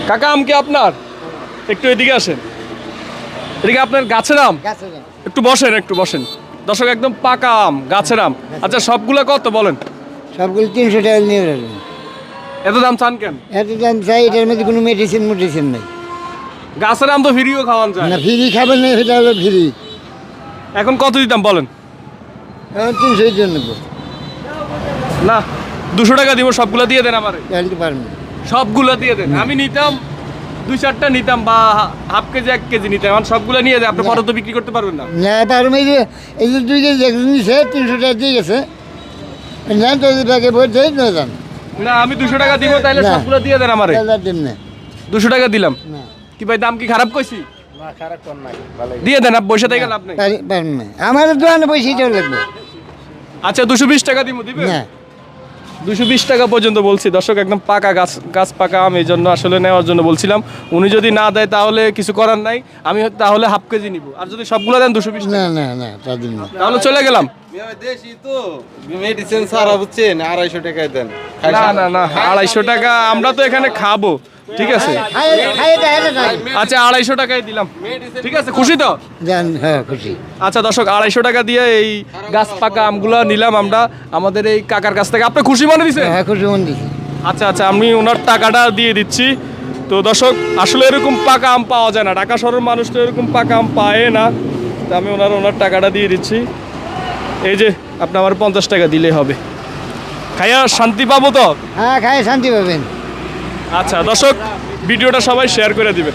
কাকা আম কি আপনার? একটু এদিকে আসেন। এদিকে আপনার গাছের আম? একটু বসেন, একটু বসেন। দর্শক একদম পাকা আম, গাছের আম। আচ্ছা সবগুলা কত বলেন? সবগুলো 300 টাকা নিয়ে রাখবেন। এত দাম চান কেন? এত দাম চাই, এটার মধ্যে কোনো মেডিসিন নেই। গাছের আম তো ফ্রিও খাওয়ান যায়। না ফ্রি খাবেন না, সেটা হলো ফ্রি। এখন কত দিতাম বলেন? এখন 300 দিয়ে নেবো। না 200 টাকা দিব, সবগুলা দিয়ে দেন আমারে। চাইতে পারবেন না। সবগুলা দিয়ে দেন। আমি নিতাম 2-4টা নিতাম বা হাফ কেজি 1 কেজি নিতাম। এখন সবগুলা নিয়ে যায়, আপনি পরে তো বিক্রি করতে পারবেন না। না পারবেন, এই যে 2 কেজি একজন নিছে 300 টাকা দিয়ে গেছে। না তো এই ব্যাগে বলছে না যান। না আমি 200 টাকা দিব, তাইলে না। সবগুলা দিয়ে দেন আমারে। তাহলে দিন না। 200 টাকা দিলাম। না কি ভাই দাম কি খারাপ কইছি? না, খারাপ কর নাই, ভালোই দিয়ে দেন, আপনি বসে থেকে লাভ নাই। পারবেন না। আমার দোকানে পয়সাটাও লাগবে আচ্ছা 220 টাকা দিব, দিবেন? না। 220 টাকা পর্যন্ত বলছি। দর্শক একদম পাকা গাছ পাকা আম, এই জন্য আসলে নেওয়ার জন্য বলছিলাম। উনি যদি না দেয় তাহলে কিছু করার নাই, আমি তাহলে হাফ কেজি নিব। আর যদি সবগুলো দেন 220 না টাকা, না না তা দিন না। তাহলে চলে গেলাম। দেশি তো মেডিসিন সারা বুঝছেন, 250 টাকায় দেন। না না না 250 টাকা, আমরা তো এখানে খাবো, ঠিক আছে। আচ্ছা 250 টাকায় দিলাম, ঠিক আছে। খুশি তো? জান, হ্যাঁ খুশি। আচ্ছা দর্শক 250 টাকা দিয়ে এই গাছ পাকা আমগুলো নিলাম আমরা আমাদের এই কাকার কাছ থেকে। আপনি খুশি মনে দিছেন? হ্যাঁ খুশি মন দিছি। আচ্ছা আচ্ছা, আমি ওনার টাকাটা দিয়ে দিচ্ছি। তো দর্শক আসলে এরকম পাকা আম পাওয়া যায় না, ঢাকা শহরের মানুষ তো এরকম পাকা আম পায় না। তো আমি ওনার টাকাটা দিয়ে দিচ্ছি। এই যে আপনি আমার 50 টাকা দিলেই হবে। খাইয়া শান্তি পাবো তো? হ্যাঁ খাই শান্তি পাবেন। আচ্ছা দর্শক ভিডিওটা সবাই শেয়ার করে দিবেন।